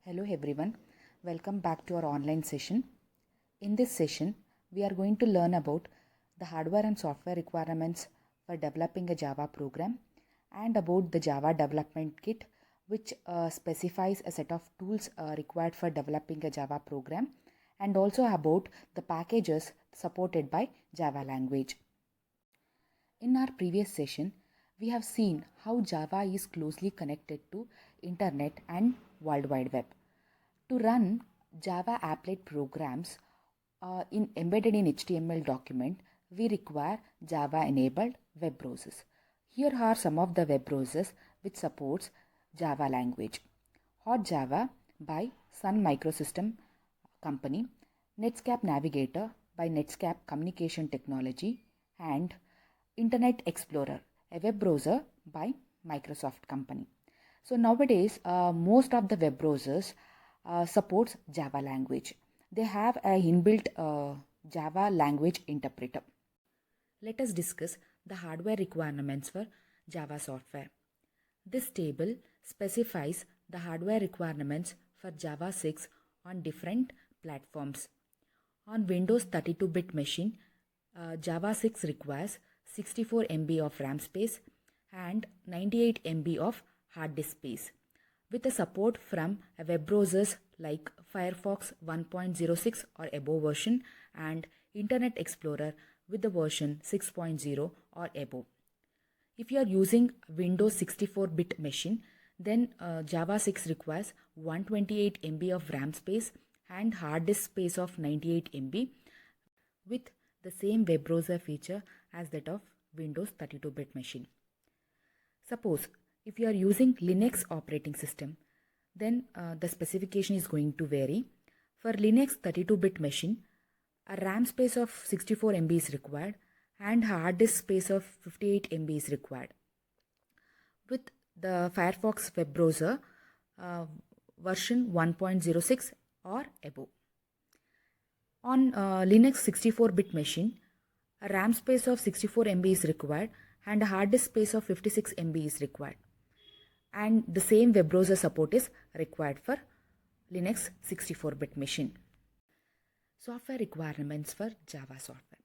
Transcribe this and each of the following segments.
Hello everyone, welcome back to our online session. In this session, we are going to learn about the hardware and software requirements for developing a Java program and about the Java development kit, which specifies a set of tools required for developing a Java program, and also about the packages supported by Java language. In our previous session, we have seen how Java is closely connected to Internet and World Wide Web. To run Java applet programs embedded in HTML document, we require Java-enabled web browsers. Here are some of the web browsers which supports Java language. Hot Java by Sun Microsystem Company, Netscape Navigator by Netscape Communication Technology, and Internet Explorer, a web browser by Microsoft Company. So nowadays, most of the web browsers supports Java language. They have a inbuilt Java language interpreter. Let us discuss the hardware requirements for Java software. This table specifies the hardware requirements for Java 6 on different platforms. On Windows 32-bit machine, Java 6 requires 64 MB of RAM space and 98 MB of hard disk space. With the support from web browsers like Firefox 1.06 or above version and Internet Explorer with the version 6.0 or above. If you are using Windows 64-bit machine, then Java 6 requires 128 MB of RAM space and hard disk space of 98 MB with the same web browser feature as that of Windows 32-bit machine. Suppose if you are using Linux operating system, then the specification is going to vary. For Linux 32-bit machine, a RAM space of 64 MB is required and hard disk space of 58 MB is required. With the Firefox web browser version 1.06 or above. On Linux 64-bit machine, a RAM space of 64 MB is required and a hard disk space of 56 MB is required. And the same web browser support is required for Linux 64-bit machine. Software requirements for Java software.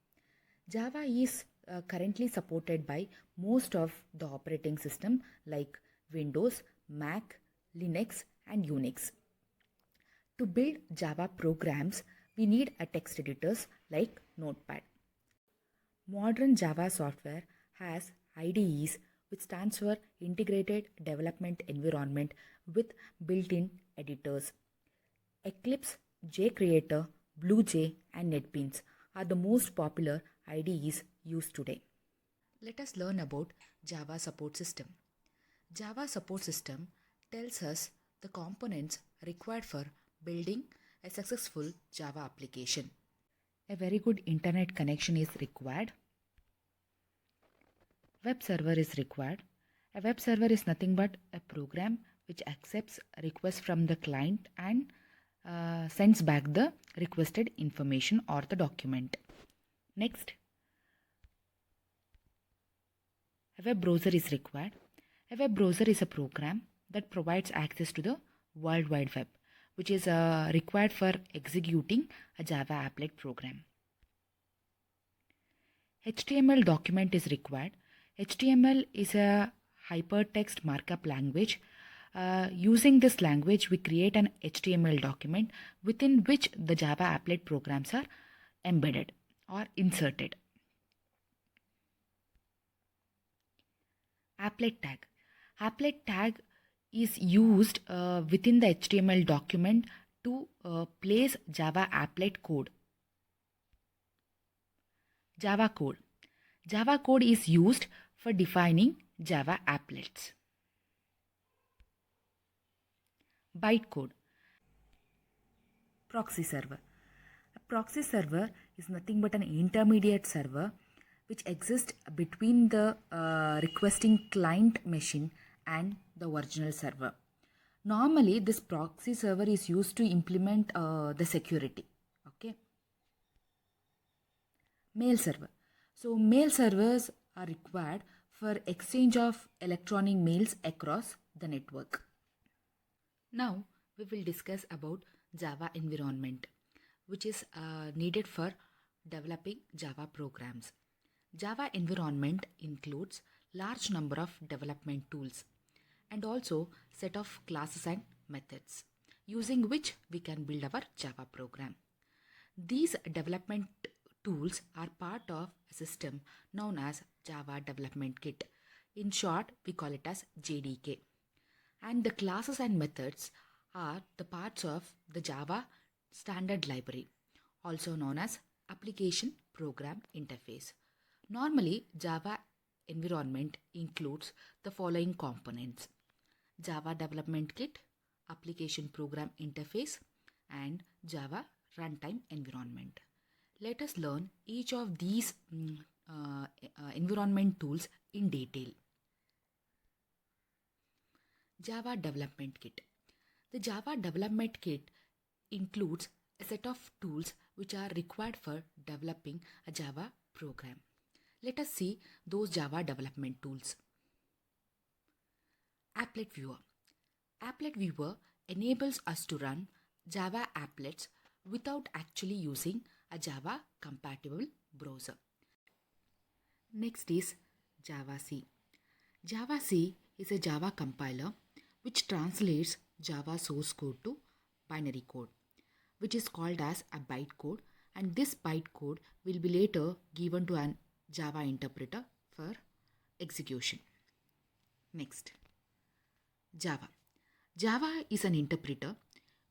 Java is currently supported by most of the operating system like Windows, Mac, Linux and Unix. To build Java programs, we need a text editors like Notepad. Modern Java software has IDEs, which stands for Integrated Development Environment, with built-in editors. Eclipse, JCreator, BlueJ and NetBeans are the most popular IDEs used today. Let us learn about Java support system. Java support system tells us the components required for building a successful Java application. A very good internet connection is required. Web server is required. A web server is nothing but a program which accepts requests from the client and sends back the requested information or the document. Next, a web browser is required. A web browser is a program that provides access to the World Wide Web, which is required for executing a Java applet program. HTML document is required. HTML is a hypertext markup language. Using this language, we create an HTML document within which the Java applet programs are embedded or inserted. Applet tag. Applet tag is used within the HTML document to place Java applet code. Java code. Java code is used for defining Java applets. Bytecode. Proxy server. A proxy server is nothing but an intermediate server which exists between the requesting client machine and the original server. Normally, this proxy server is used to implement the security. Okay. Mail server. So mail servers are required for exchange of electronic mails across the network. Now we will discuss about Java environment, which is needed for developing Java programs. Java environment includes large number of development tools and also set of classes and methods using which we can build our Java program. These development tools are part of a system known as Java Development Kit. In short, we call it as JDK. And the classes and methods are the parts of the Java standard library, also known as application program interface. Normally, Java environment includes the following components: Java Development Kit, application program interface, and Java runtime environment. Let us learn each of these environment tools in detail. Java Development Kit. The Java Development Kit includes a set of tools which are required for developing a Java program. Let us see those Java development tools. Applet Viewer. Applet Viewer enables us to run Java applets without actually using a Java compatible browser. Next is Java C. Java C is a Java compiler which translates Java source code to binary code, which is called as a bytecode, and this bytecode will be later given to an Java interpreter for execution. Next, Java. Java is an interpreter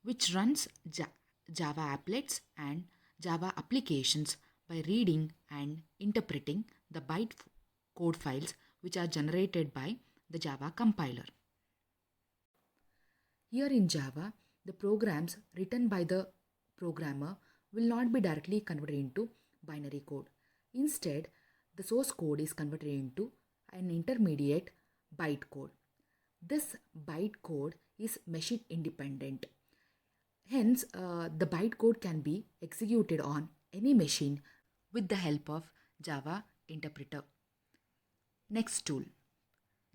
which runs Java applets and Java applications by reading and interpreting the bytecode files which are generated by the Java compiler. Here in Java, the programs written by the programmer will not be directly converted into binary code. Instead, the source code is converted into an intermediate bytecode. This bytecode is machine independent. Hence, the bytecode can be executed on any machine with the help of Java interpreter. Next tool,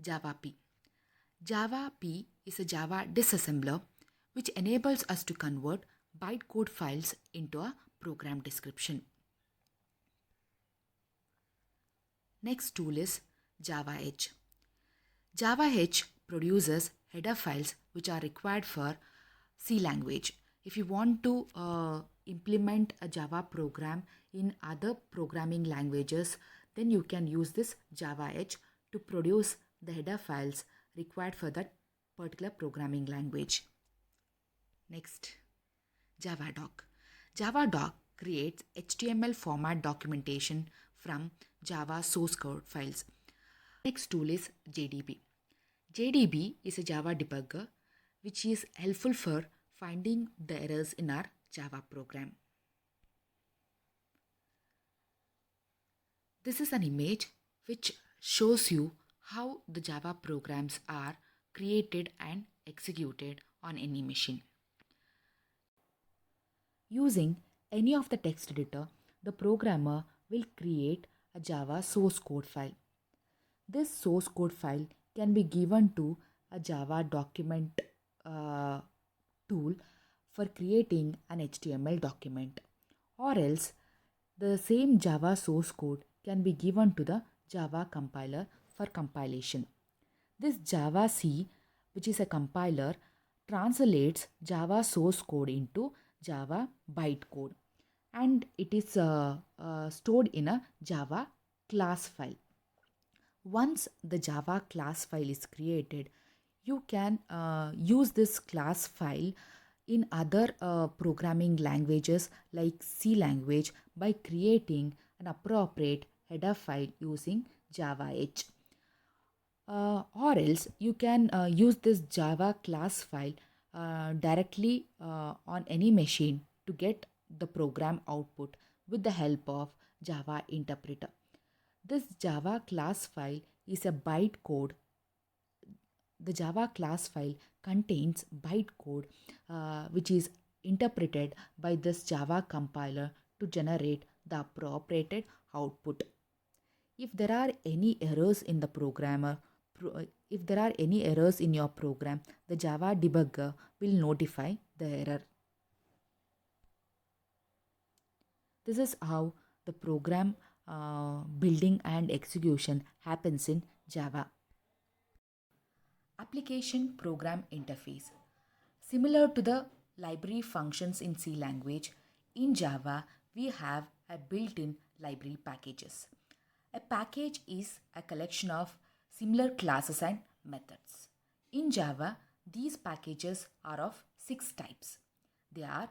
Java P. Java P is a Java disassembler which enables us to convert bytecode files into a program description. Next tool is Java H. Java H produces header files which are required for C language. If you want to implement a Java program in other programming languages, then you can use this Java H to produce the header files required for that particular programming language. Next, JavaDoc. JavaDoc creates HTML format documentation from Java source code files. Next tool is JDB. JDB is a Java debugger which is helpful for finding the errors in our Java program. This is an image which shows you how the Java programs are created and executed on any machine. Using any of the text editor, the programmer will create a Java source code file. This source code file can be given to a Java document tool for creating an HTML document, or else the same Java source code can be given to the Java compiler for compilation. This Java C, which is a compiler, translates Java source code into Java bytecode, and it is stored in a Java class file. Once the Java class file is created, you can use this class file in other programming languages like C language by creating an appropriate header file using Java H. Or else you can use this Java class file directly on any machine to get the program output with the help of Java interpreter. This Java class file is a bytecode. The Java class file contains bytecode which is interpreted by this Java compiler to generate the appropriate output. If there are any errors in the If there are any errors in your program, the Java debugger will notify the error. This is how the program building and execution happens in Java. Application Program Interface. Similar to the library functions in C language, in Java we have a built-in library packages. A package is a collection of similar classes and methods. In Java, these packages are of 6 types. They are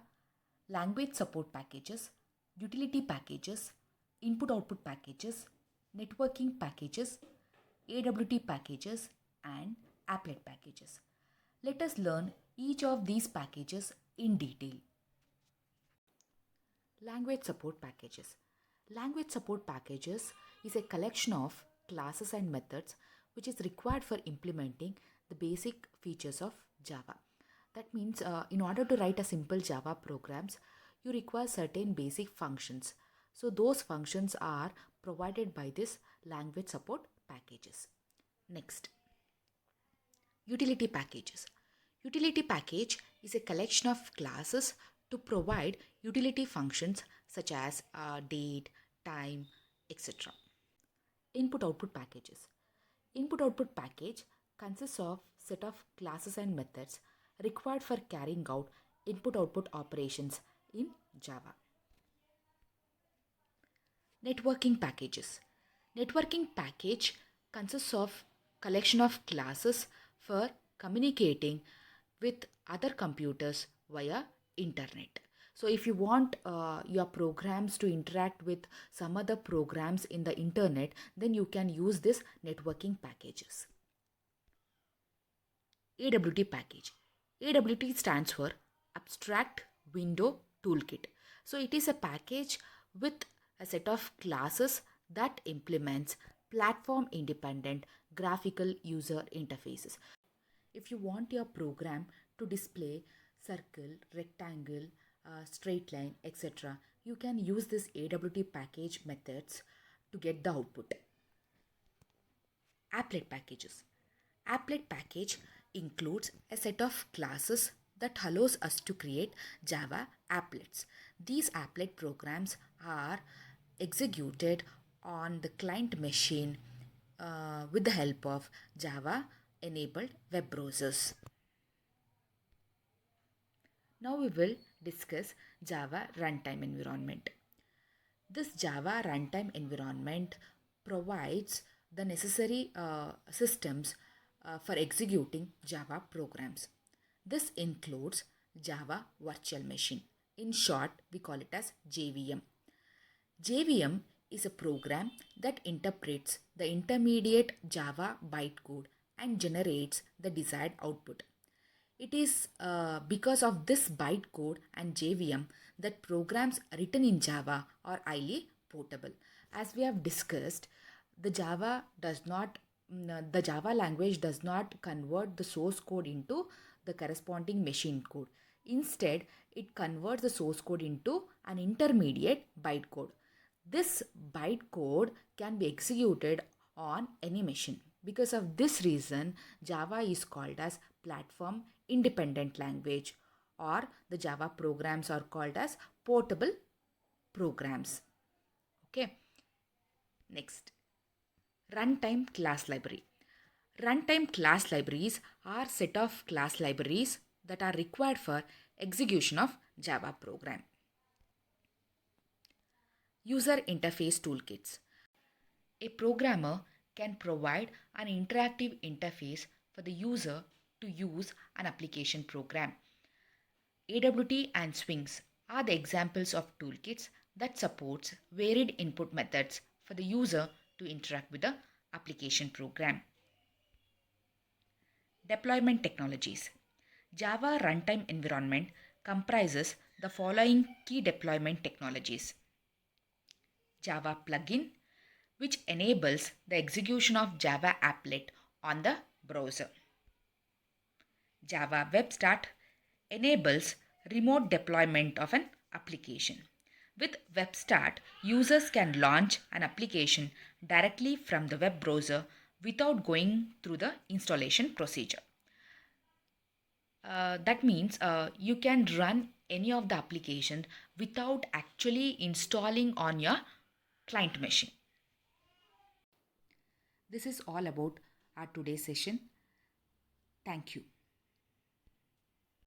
language support packages, utility packages, input-output packages, networking packages, AWT packages, and applet packages. Let us learn each of these packages in detail. Language support packages. Language support packages is a collection of classes and methods which is required for implementing the basic features of Java. That means in order to write a simple Java programs, you require certain basic functions. So those functions are provided by this language support packages. Next, utility packages. Utility package is a collection of classes to provide utility functions such as date, time, etc. Input-output packages. Input-output package consists of set of classes and methods required for carrying out input-output operations in Java. Networking packages. Networking package consists of collection of classes for communicating with other computers via internet. So if you want your programs to interact with some other programs in the internet, then you can use this networking packages. AWT package. AWT stands for Abstract Window Toolkit. So it is a package with a set of classes that implements platform independent graphical user interfaces. If you want your program to display circle, rectangle, straight line, etc., you can use this AWT package methods to get the output. Applet packages. Applet package includes a set of classes that allows us to create Java applets. These applet programs are executed on the client machine with the help of Java enabled web browsers. Now we will discuss Java runtime environment. This Java runtime environment provides the necessary systems for executing Java programs. This includes Java Virtual Machine. In short, we call it as JVM. JVM is a program that interprets the intermediate Java bytecode and generates the desired output. It is because of this bytecode and JVM that programs written in Java are highly portable. As we have discussed, the Java language does not convert the source code into the corresponding machine code. Instead, it converts the source code into an intermediate bytecode. This bytecode can be executed on any machine. Because of this reason, Java is called as platform independent language, or the Java programs are called as portable programs. Okay. Next, runtime class library. Runtime class libraries are set of class libraries that are required for execution of Java program. User interface toolkits. A programmer can provide an interactive interface for the user to use an application program. AWT and Swings are the examples of toolkits that supports varied input methods for the user to interact with the application program. Deployment technologies. Java runtime environment comprises the following key deployment technologies. Java plugin, which enables the execution of Java applet on the browser. Java Web Start enables remote deployment of an application. With Web Start, users can launch an application directly from the web browser without going through the installation procedure. That means you can run any of the application without actually installing on your client machine. This is all about our today's session. Thank you.